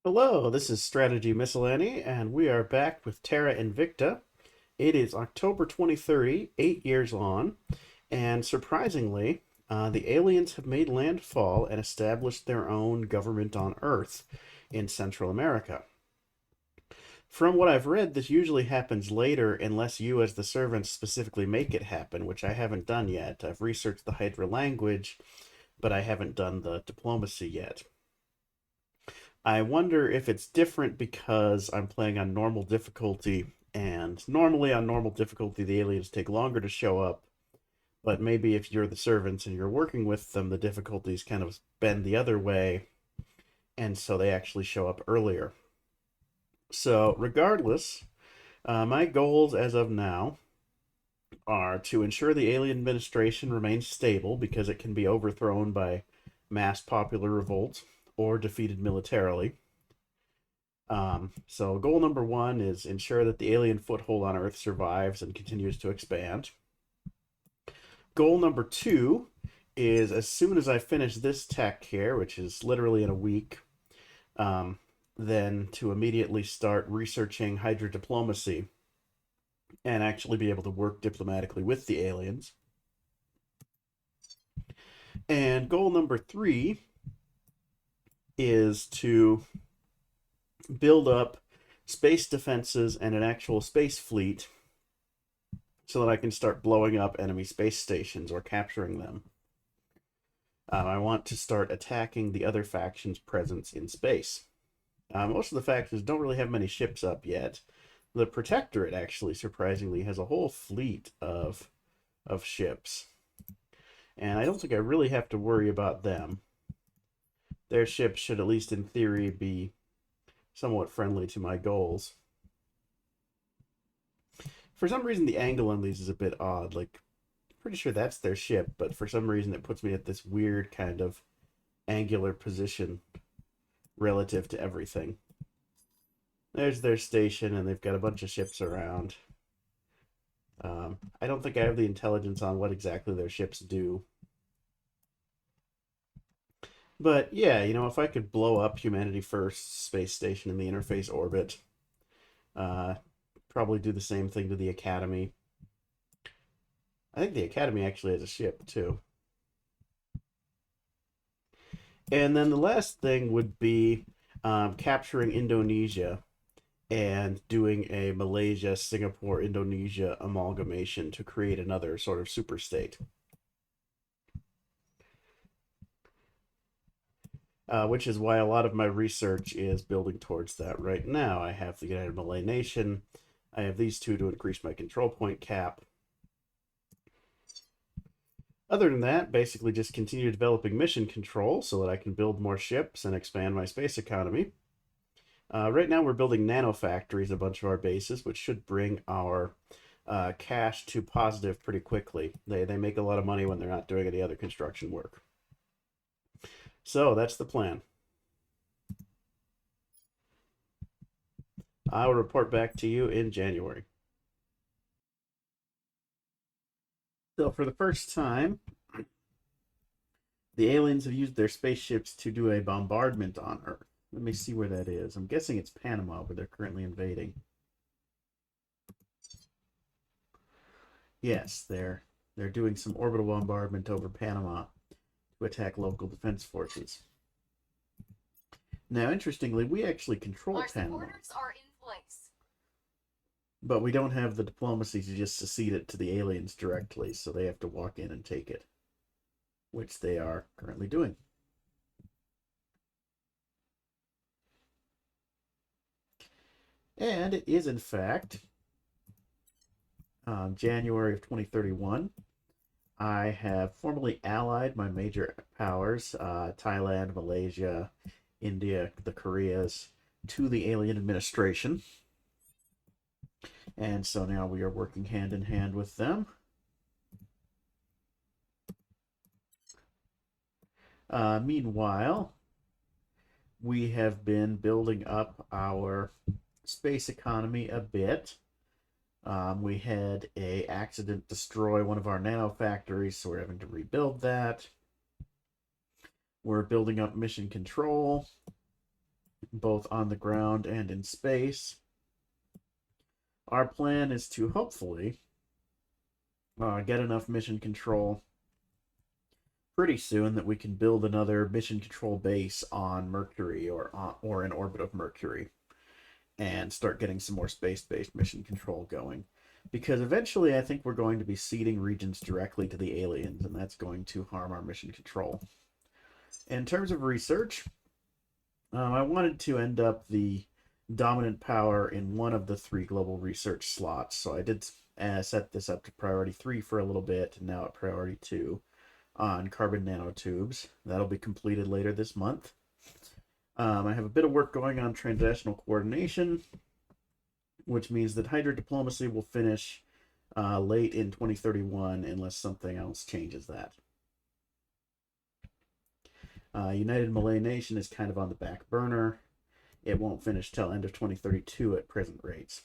Hello, this is Strategy Miscellany, and we are back with Terra Invicta. It is October 2030, 8 years on, and surprisingly, the aliens have made landfall and established their own government on Earth in Central America. From what I've read, this usually happens later unless you, as the servants, specifically make it happen, which I haven't done yet. I've researched the Hydra language, but I haven't done the diplomacy yet. I wonder if it's different because I'm playing on normal difficulty, and normally on normal difficulty, the aliens take longer to show up. But maybe if you're the servants and you're working with them, the difficulties kind of bend the other way, and so they actually show up earlier. So, regardless, my goals as of now are to ensure the alien administration remains stable because it can be overthrown by mass popular revolt or defeated militarily. So goal number one is ensure that the alien foothold on Earth survives and continues to expand. Goal number two is as soon as I finish this tech here, which is literally in a week, then to immediately start researching Hydra diplomacy and actually be able to work diplomatically with the aliens. And goal number three is to build up space defenses and an actual space fleet so that I can start blowing up enemy space stations or capturing them. I want to start attacking the other factions' presence in space. Most of the factions don't really have many ships up yet. The Protectorate actually, surprisingly, has a whole fleet of ships. And I don't think I really have to worry about them. Their ships should, at least in theory, be somewhat friendly to my goals. For some reason, the angle on these is a bit odd. Like, pretty sure that's their ship, but for some reason, it puts me at this weird kind of angular position relative to everything. There's their station, and they've got a bunch of ships around. I don't think I have the intelligence on what exactly their ships do. But yeah, if I could blow up Humanity First space station in the interface orbit, uh, probably do the same thing to the Academy. I think the Academy actually has a ship too. And then the last thing would be capturing Indonesia and doing a Malaysia, Singapore, Indonesia amalgamation to create another sort of super state. Which is why a lot of my research is building towards that right now. I have the United Malay Nation. I have these two to increase my control point cap. Other than that, basically just continue developing mission control so that I can build more ships and expand my space economy. Right now we're building nanofactories, a bunch of our bases, which should bring our cash to positive pretty quickly. They make a lot of money when they're not doing any other construction work. So that's the plan. I will report back to you in January. So for the first time, the aliens have used their spaceships to do a bombardment on Earth. Let me see where that is. I'm guessing it's Panama, where they're currently invading. Yes, they're doing some orbital bombardment over Panama to attack local defense forces. Now, interestingly, we actually control Our Panama, supporters are in place. but we don't have the diplomacy to just secede it to the aliens directly, so they have to walk in and take it, which they are currently doing. And it is, in fact, January of 2031. I have formally allied my major powers, Thailand, Malaysia, India, the Koreas, to the alien administration. And so now we are working hand in hand with them. Meanwhile, we have been building up our space economy a bit. We had a accident destroy one of our nanofactories, so we're having to rebuild that. We're building up mission control. both on the ground and in space. Our plan is to hopefully get enough mission control pretty soon that we can build another mission control base on Mercury or in orbit of Mercury and start getting some more space-based mission control going. Because eventually I think we're going to be seeding regions directly to the aliens, and that's going to harm our mission control. In terms of research, I wanted to end up the dominant power in one of the 3 global research slots, so I did set this up to priority 3 for a little bit, and now at priority 2 on carbon nanotubes. That'll be completed later this month. I have a bit of work going on transnational coordination, which means that Hydra diplomacy will finish late in 2031 unless something else changes that. United Malay Nation is kind of on the back burner. It won't finish till end of 2032 at present rates.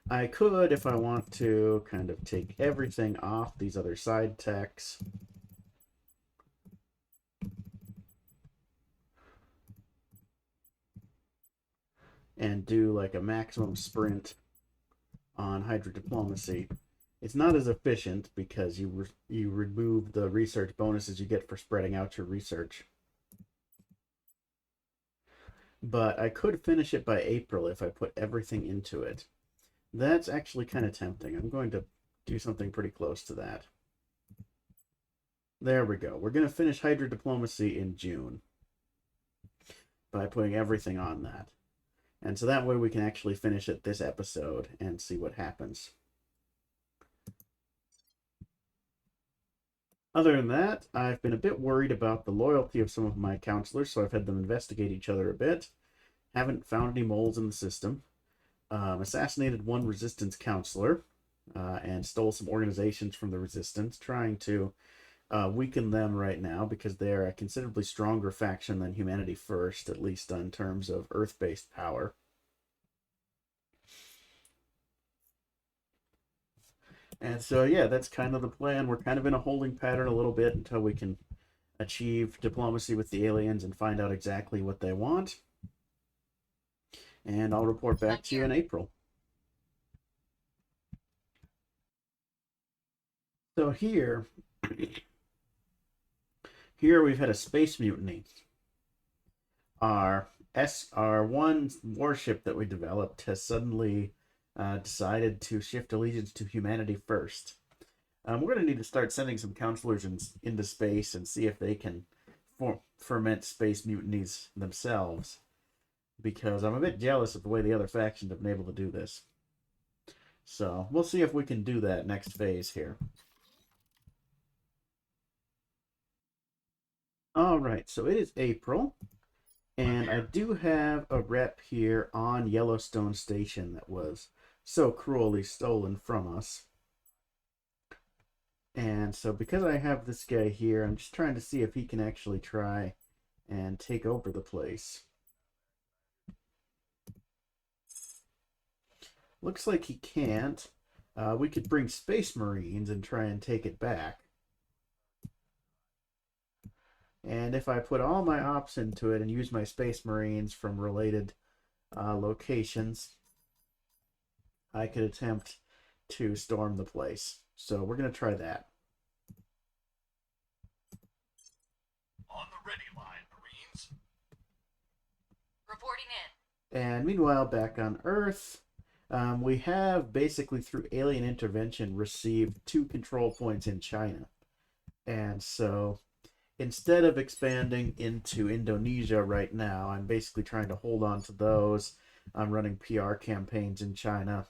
I could, if I want to, kind of take everything off these other side techs. And do like a maximum sprint on Hydra diplomacy. It's not as efficient because you remove the research bonuses you get for spreading out your research. But I could finish it by April if I put everything into it. That's actually kind of tempting. I'm going to do something pretty close to that. There we go. We're going to finish Hydra diplomacy in June by putting everything on that. And so that way we can actually finish it this episode and see what happens. Other than that, I've been a bit worried about the loyalty of some of my counselors, so I've had them investigate each other a bit. Haven't found any moles in the system. Assassinated one resistance counselor and stole some organizations from the resistance, trying to weaken them right now because they're a considerably stronger faction than Humanity First, at least in terms of Earth-based power. And so, yeah, that's kind of the plan. We're kind of in a holding pattern a little bit until we can achieve diplomacy with the aliens and find out exactly what they want. And I'll report back to you in April. So here we've had a space mutiny. Our one warship that we developed has suddenly decided to shift allegiance to Humanity First. We're going to need to start sending some counselors into space and see if they can ferment space mutinies themselves, because I'm a bit jealous of the way the other factions have been able to do this. So we'll see if we can do that next phase here. All right, so it is April, and I do have a rep here on Yellowstone Station that was so cruelly stolen from us. And so because I have this guy here, I'm just trying to see if he can actually try and take over the place. Looks like he can't. We could bring Space Marines and try and take it back. And if I put all my ops into it and use my Space Marines from related locations, I could attempt to storm the place. So we're going to try that. On the ready line, Marines. Reporting in. And meanwhile, back on Earth, we have basically through alien intervention received 2 control points in China. And so instead of expanding into Indonesia right now, I'm basically trying to hold on to those. I'm running PR campaigns in China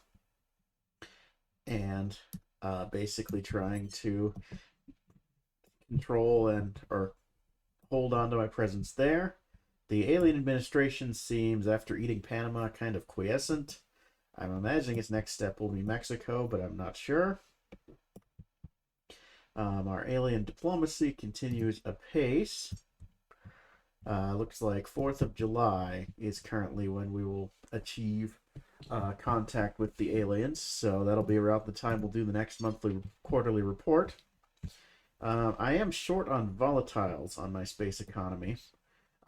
and basically trying to control or hold on to my presence there. The alien administration seems, after eating Panama, kind of quiescent. I'm imagining its next step will be Mexico, but I'm not sure. Our alien diplomacy continues apace. Looks like 4th of July is currently when we will achieve contact with the aliens. So that'll be around the time we'll do the next quarterly report. I am short on volatiles on my space economy.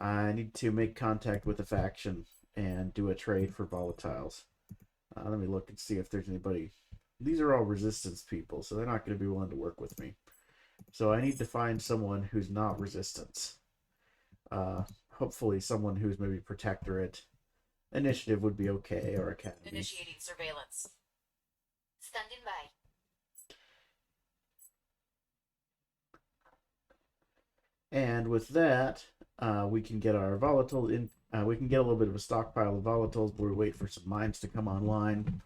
I need to make contact with a faction and do a trade for volatiles. Let me look and see if there's anybody. These are all resistance people, so they're not going to be willing to work with me. So I need to find someone who's not resistance. Hopefully someone who's maybe protectorate. Initiative would be okay, or academy. Initiating surveillance. Standing by. And with that, we can get our volatile in. We can get a little bit of a stockpile of volatiles, but we wait for some mines to come online.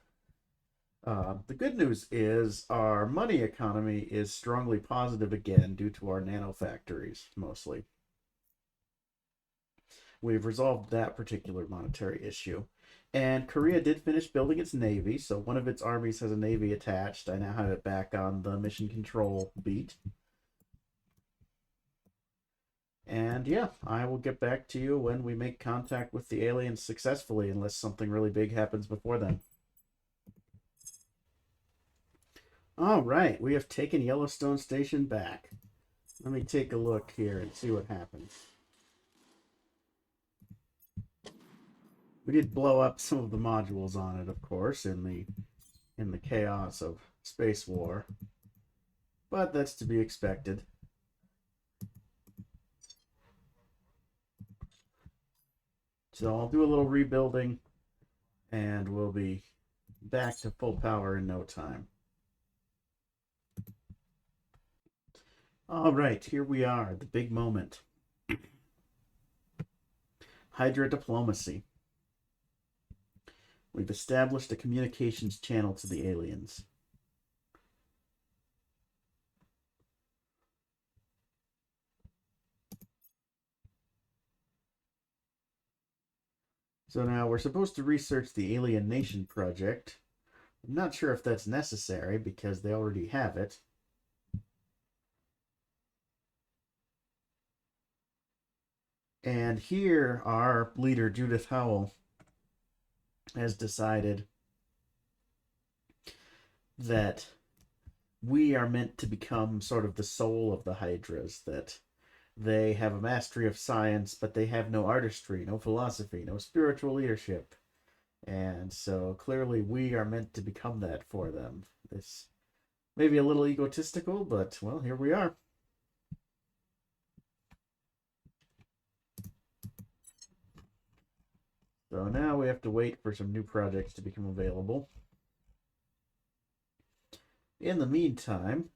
The good news is our money economy is strongly positive again due to our nanofactories, mostly. We've resolved that particular monetary issue. And Korea did finish building its navy, so one of its armies has a navy attached. I now have it back on the mission control beat. And yeah, I will get back to you when we make contact with the aliens successfully, unless something really big happens before then. All right, we have taken Yellowstone Station back. Let me take a look here and see what happens. We did blow up some of the modules on it, of course, in the chaos of space war, but that's to be expected. So I'll do a little rebuilding, and we'll be back to full power in no time. All right, here we are, the big moment. Hydra diplomacy. We've established a communications channel to the aliens. So now we're supposed to research the Alien Nation project. I'm not sure if that's necessary because they already have it. And here our leader, Judith Howell, has decided that we are meant to become sort of the soul of the Hydras, that they have a mastery of science, but they have no artistry, no philosophy, no spiritual leadership. And so clearly we are meant to become that for them. This may be a little egotistical, but well, here we are. So now we have to wait for some new projects to become available. In the meantime,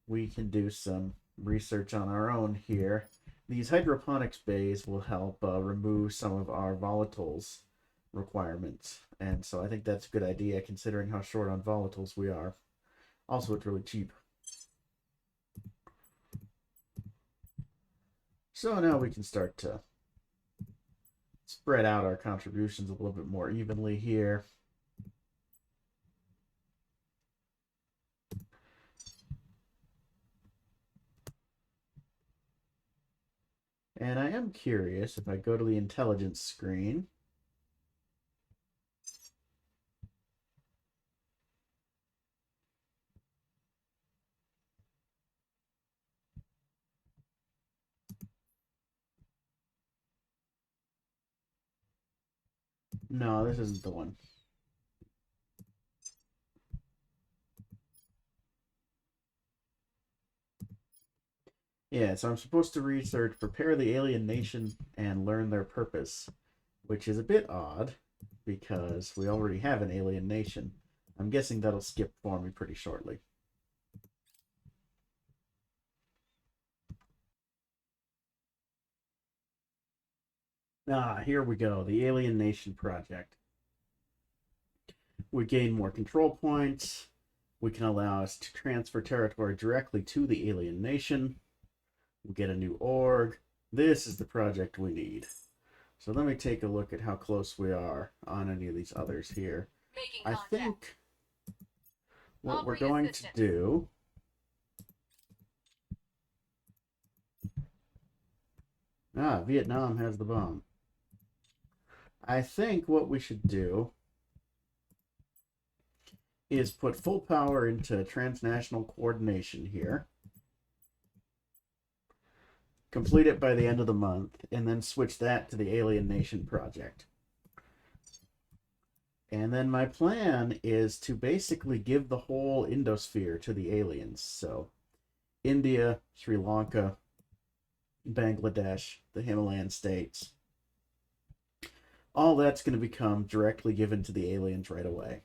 we can do some research on our own here. These hydroponics bays will help remove some of our volatiles requirements. And so I think that's a good idea considering how short on volatiles we are. Also, it's really cheap. So now we can start to spread out our contributions a little bit more evenly here. And I am curious, if I go to the intelligence screen, no, this isn't the one. Yeah, so I'm supposed to research, prepare the alien nation, and learn their purpose, which is a bit odd because we already have an alien nation. I'm guessing that'll skip for me pretty shortly. Here we go, the Alien Nation project. We gain more control points. We can allow us to transfer territory directly to the alien nation. We get a new org. This is the project we need. So let me take a look at how close we are on any of these others here. I think what we're going to do Vietnam has the bomb. I think what we should do is put full power into transnational coordination here. complete it by the end of the month, and then switch that to the Alien Nation project. And then my plan is to basically give the whole Indosphere to the aliens. So India, Sri Lanka, Bangladesh, the Himalayan states. All that's going to become directly given to the aliens right away.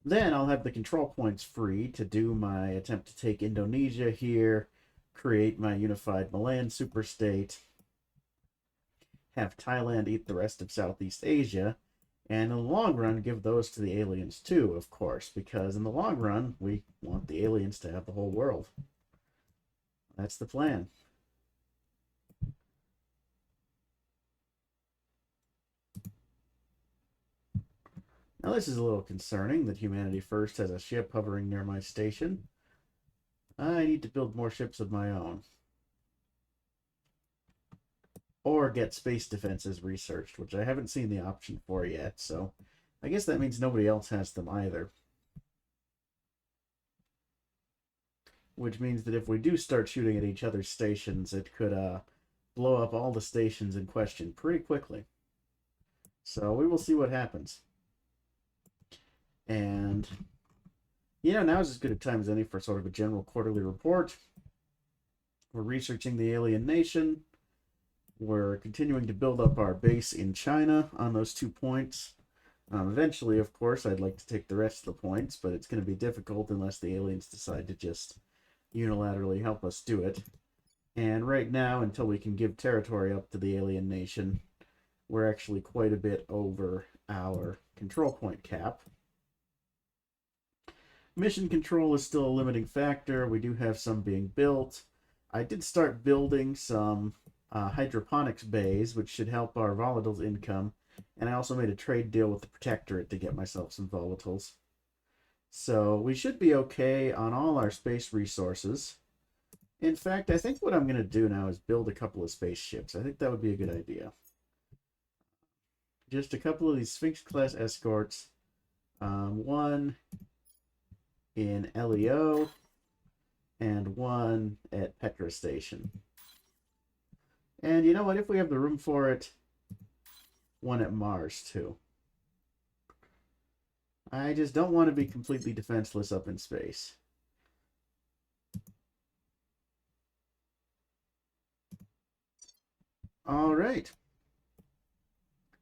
Then I'll have the control points free to do my attempt to take Indonesia here, create my unified Malayan superstate, have Thailand eat the rest of Southeast Asia, and in the long run give those to the aliens too, of course, because in the long run we want the aliens to have the whole world. That's the plan. Now this is a little concerning that Humanity First has a ship hovering near my station. I need to build more ships of my own. Or get space defenses researched, which I haven't seen the option for yet, so I guess that means nobody else has them either. Which means that if we do start shooting at each other's stations, it could blow up all the stations in question pretty quickly. So we will see what happens. And, now is as good a time as any for sort of a general quarterly report. We're researching the alien nation. We're continuing to build up our base in China on those 2 points. Eventually, of course, I'd like to take the rest of the points, but it's going to be difficult unless the aliens decide to just unilaterally help us do it. And right now, until we can give territory up to the alien nation, we're actually quite a bit over our control point cap. Mission control is still a limiting factor. We do have some being built. I did start building some hydroponics bays, which should help our volatiles income. And I also made a trade deal with the Protectorate to get myself some volatiles. So we should be okay on all our space resources. In fact, I think what I'm going to do now is build a couple of spaceships. I think that would be a good idea. Just a couple of these Sphinx-class escorts. One in LEO and one at Petra Station. And you know what? If we have the room for it, one at Mars too. I just don't want to be completely defenseless up in space. All right.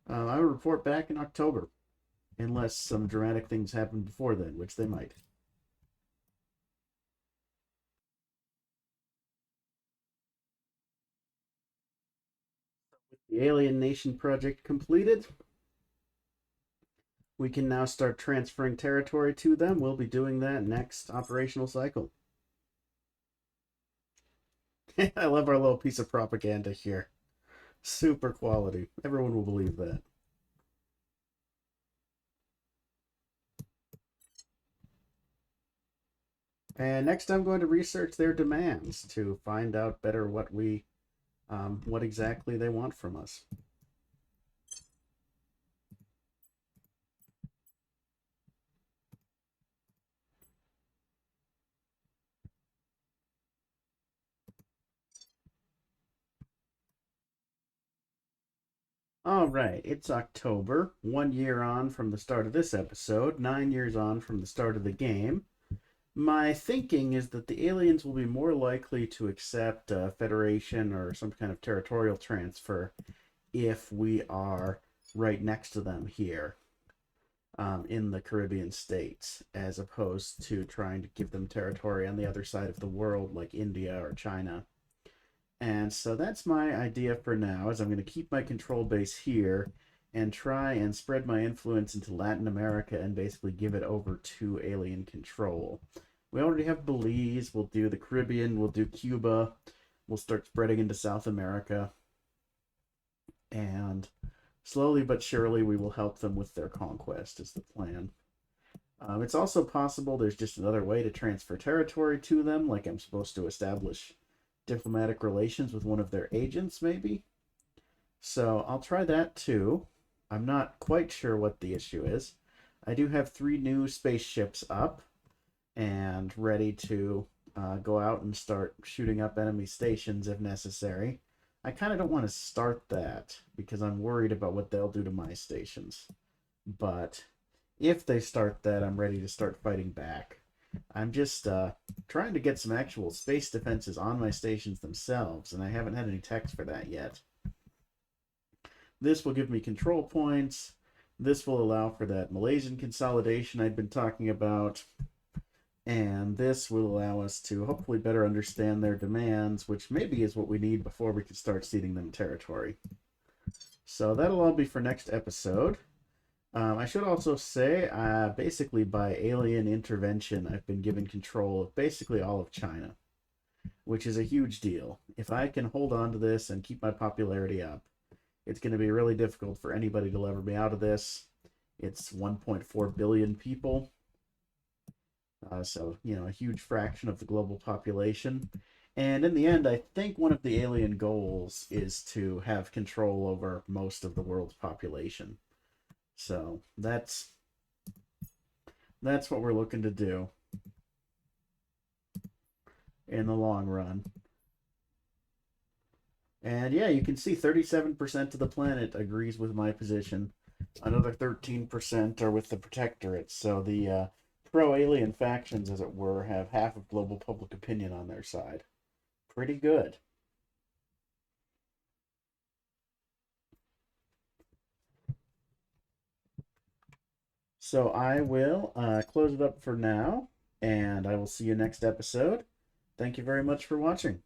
I will report back in October, unless some dramatic things happen before then, which they might. With the Alien Nation project completed, we can now start transferring territory to them. We'll be doing that next operational cycle. I love our little piece of propaganda here. Super quality. Everyone will believe that. And next I'm going to research their demands to find out better what exactly they want from us. All right, it's October, 1 year on from the start of this episode, 9 years on from the start of the game. My thinking is that the aliens will be more likely to accept a federation or some kind of territorial transfer if we are right next to them here in the Caribbean states, as opposed to trying to give them territory on the other side of the world like India or China. And so that's my idea for now, is I'm going to keep my control base here and try and spread my influence into Latin America and basically give it over to alien control. We already have Belize, we'll do the Caribbean, we'll do Cuba, we'll start spreading into South America. And slowly but surely we will help them with their conquest is the plan. It's also possible there's just another way to transfer territory to them, like I'm supposed to establish diplomatic relations with one of their agents, maybe. So I'll try that too. I'm not quite sure what the issue is. I do have 3 new spaceships up and ready to go out and start shooting up enemy stations if necessary. I kind of don't want to start that because I'm worried about what they'll do to my stations. But if they start that, I'm ready to start fighting back. I'm just trying to get some actual space defenses on my stations themselves, and I haven't had any techs for that yet. This will give me control points. This will allow for that Malaysian consolidation I'd been talking about. And this will allow us to hopefully better understand their demands, which maybe is what we need before we can start ceding them territory. So that'll all be for next episode. I should also say, basically by alien intervention, I've been given control of basically all of China, which is a huge deal. If I can hold on to this and keep my popularity up, it's going to be really difficult for anybody to lever me out of this. It's 1.4 billion people. So, a huge fraction of the global population. And in the end, I think one of the alien goals is to have control over most of the world's population. So that's what we're looking to do in the long run. And yeah, you can see 37% of the planet agrees with my position. Another 13% are with the Protectorate. So the pro-alien factions, as it were, have half of global public opinion on their side. Pretty good. So I will close it up for now, and I will see you next episode. Thank you very much for watching.